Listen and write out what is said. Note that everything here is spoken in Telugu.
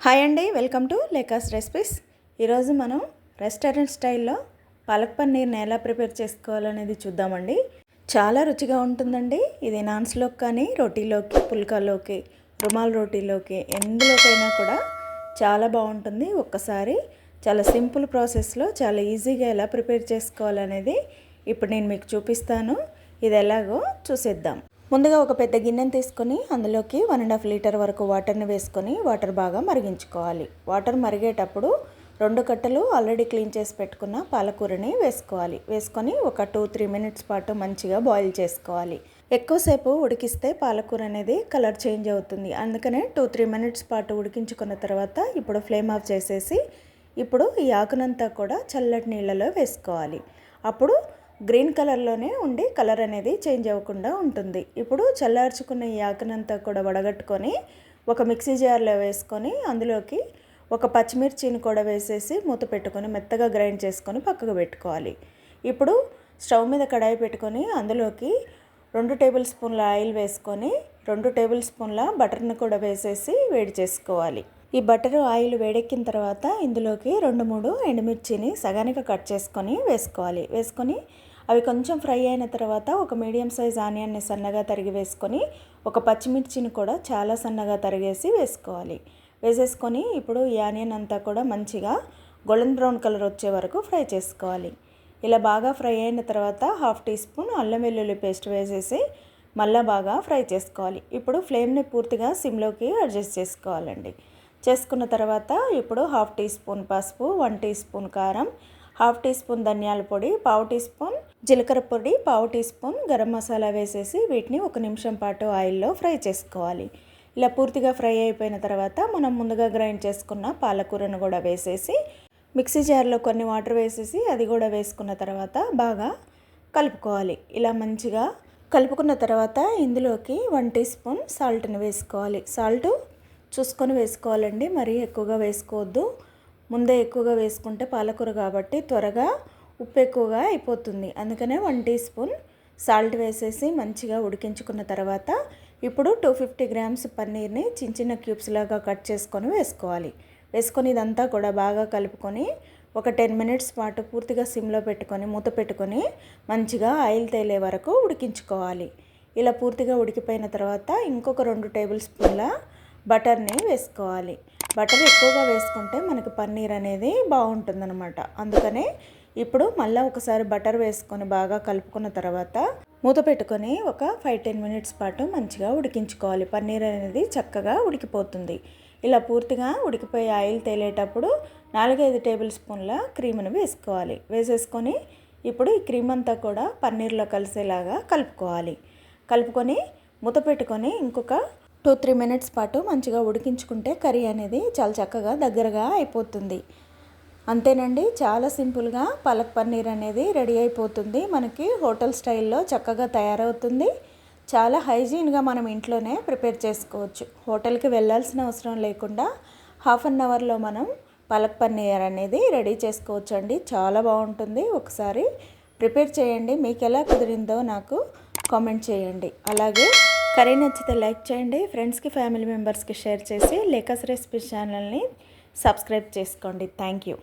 హాయ్ అండి, వెల్కమ్ టు లేకాస్ రెసిపీస్. ఈరోజు మనం రెస్టారెంట్ స్టైల్లో పాలక్ పన్నీర్ని ఎలా ప్రిపేర్ చేసుకోవాలనేది చూద్దామండి. చాలా రుచిగా ఉంటుందండి. ఇది నాన్స్లోకి కానీ, రోటీలోకి, పుల్కాలోకి, రుమాల్ రోటీలోకి, ఎందులోకైనా కూడా చాలా బాగుంటుంది. ఒక్కసారి చాలా సింపుల్ ప్రాసెస్లో చాలా ఈజీగా ఎలా ప్రిపేర్ చేసుకోవాలనేది ఇప్పుడు నేను మీకు చూపిస్తాను. ఇది ఎలాగో చూసేద్దాం. ముందుగా ఒక పెద్ద గిన్నెను తీసుకొని అందులోకి 1.5 లీటర్ వరకు వాటర్ని వేసుకొని వాటర్ బాగా మరిగించుకోవాలి. వాటర్ మరిగేటప్పుడు 2 కట్టలు ఆల్రెడీ క్లీన్ చేసి పెట్టుకున్న పాలకూరని వేసుకోవాలి. వేసుకొని ఒక 2-3 మినిట్స్ పాటు మంచిగా బాయిల్ చేసుకోవాలి. ఎక్కువసేపు ఉడికిస్తే పాలకూర అనేది కలర్ చేంజ్ అవుతుంది. అందుకనే 2-3 మినిట్స్ పాటు ఉడికించుకున్న తర్వాత ఇప్పుడు ఫ్లేమ్ ఆఫ్ చేసేసి ఇప్పుడు ఈ ఆకునంతా కూడా చల్లటి నీళ్ళలో వేసుకోవాలి. అప్పుడు గ్రీన్ కలర్లోనే ఉండి కలర్ అనేది చేంజ్ అవ్వకుండా ఉంటుంది. ఇప్పుడు చల్లార్చుకున్న ఈ ఆకునంతా కూడా వడగట్టుకొని ఒక మిక్సీ జార్లో వేసుకొని అందులోకి ఒక పచ్చిమిర్చిని కూడా వేసేసి మూత పెట్టుకొని మెత్తగా గ్రైండ్ చేసుకొని పక్కకు పెట్టుకోవాలి. ఇప్పుడు స్టవ్ మీద కడాయి పెట్టుకొని అందులోకి 2 టేబుల్ స్పూన్ల ఆయిల్ వేసుకొని 2 టేబుల్ స్పూన్ల బటర్ని కూడా వేసేసి వేడి చేసుకోవాలి. ఈ బటరు ఆయిల్ వేడెక్కిన తర్వాత ఇందులోకి 2-3 ఎండుమిర్చిని సగానికి కట్ చేసుకొని వేసుకోవాలి. వేసుకొని అవి కొంచెం ఫ్రై అయిన తర్వాత ఒక మీడియం సైజ్ ఆనియన్ని సన్నగా తరిగి వేసుకొని ఒక పచ్చిమిర్చిని కూడా చాలా సన్నగా తరిగేసి వేసుకోవాలి. వేసేసుకొని ఇప్పుడు ఈ ఆనియన్ అంతా కూడా మంచిగా గోల్డెన్ బ్రౌన్ కలర్ వచ్చే వరకు ఫ్రై చేసుకోవాలి. ఇలా బాగా ఫ్రై అయిన తర్వాత 1/2 టీ స్పూన్ అల్లం వెల్లుల్లి పేస్ట్ వేసేసి మళ్ళీ బాగా ఫ్రై చేసుకోవాలి. ఇప్పుడు ఫ్లేమ్ని పూర్తిగా సిమ్లోకి అడ్జస్ట్ చేసుకోవాలండి. చేసుకున్న తర్వాత ఇప్పుడు 1/2 టీ స్పూన్ పసుపు, 1 టీ స్పూన్ కారం, 1/2 టీ స్పూన్ ధనియాల పొడి, 1/4 టీ స్పూన్ జీలకర్ర పొడి, 1/4 టీ స్పూన్ గరం మసాలా వేసేసి వీటిని 1 నిమిషం పాటు ఆయిల్లో ఫ్రై చేసుకోవాలి. ఇలా పూర్తిగా ఫ్రై అయిపోయిన తర్వాత మనం ముందుగా గ్రైండ్ చేసుకున్న పాలకూరను కూడా వేసేసి మిక్సీ జార్లో కొన్ని వాటర్ వేసేసి అది కూడా వేసుకున్న తర్వాత బాగా కలుపుకోవాలి. ఇలా మంచిగా కలుపుకున్న తర్వాత ఇందులోకి 1 టీ స్పూన్ సాల్ట్ని వేసుకోవాలి. సాల్ట్ చూసుకొని వేసుకోవాలండి, మరీ ఎక్కువగా వేసుకోవద్దు. ముందే ఎక్కువగా వేసుకుంటే పాలకూర కాబట్టి త్వరగా ఉప్పు ఎక్కువగా అయిపోతుంది. అందుకనే 1 టీ స్పూన్ సాల్ట్ వేసేసి మంచిగా ఉడికించుకున్న తర్వాత ఇప్పుడు 250 గ్రామ్స్ పన్నీర్ని చిన్న చిన్న క్యూబ్స్ లాగా కట్ చేసుకొని వేసుకోవాలి. వేసుకొని ఇదంతా కూడా బాగా కలుపుకొని ఒక 10 మినిట్స్ పాటు పూర్తిగా సిమ్లో పెట్టుకొని మూత పెట్టుకొని మంచిగా ఆయిల్ తేలే వరకు ఉడికించుకోవాలి. ఇలా పూర్తిగా ఉడికిపోయిన తర్వాత ఇంకొక 2 టేబుల్ స్పూన్ల బటర్ని వేసుకోవాలి. బటర్ ఎక్కువగా వేసుకుంటే మనకి పన్నీర్ అనేది బాగుంటుందన్నమాట. అందుకనే ఇప్పుడు మళ్ళీ ఒకసారి బటర్ వేసుకొని బాగా కలుపుకున్న తర్వాత మూత పెట్టుకొని ఒక 5-10 మినిట్స్ పాటు మంచిగా ఉడికించుకోవాలి. పన్నీర్ అనేది చక్కగా ఉడికిపోతుంది. ఇలా పూర్తిగా ఉడికిపోయి ఆయిల్ తేలేటప్పుడు 4-5 టేబుల్ స్పూన్ల క్రీమ్ను వేసుకోవాలి. వేసేసుకొని ఇప్పుడు ఈ క్రీమ్ అంతా కూడా పన్నీర్లో కలిసేలాగా కలుపుకోవాలి. కలుపుకొని మూత పెట్టుకొని ఇంకొక 2-3 మినిట్స్ పాటు మంచిగా ఉడికించుకుంటే కర్రీ అనేది చాలా చక్కగా దగ్గరగా అయిపోతుంది. అంతేనండి, చాలా సింపుల్గా పాలక్ పన్నీర్ అనేది రెడీ అయిపోతుంది. మనకి హోటల్ స్టైల్లో చక్కగా తయారవుతుంది. చాలా హైజీన్గా మనం ఇంట్లోనే ప్రిపేర్ చేసుకోవచ్చు. హోటల్కి వెళ్ళాల్సిన అవసరం లేకుండా 1/2 అవర్లో మనం పాలక్ పన్నీర్ అనేది రెడీ చేసుకోవచ్చు అండి. చాలా బాగుంటుంది. ఒకసారి ప్రిపేర్ చేయండి. మీకు ఎలా కుదిరిందో నాకు కామెంట్ చేయండి. అలాగే కర్రీ నచ్చితే లైక్ చేయండి. ఫ్రెండ్స్కి, ఫ్యామిలీ మెంబర్స్కి షేర్ చేసి లేకాస్ రెసిపీస్ ఛానల్ని సబ్స్క్రైబ్ చేసుకోండి. Thank you.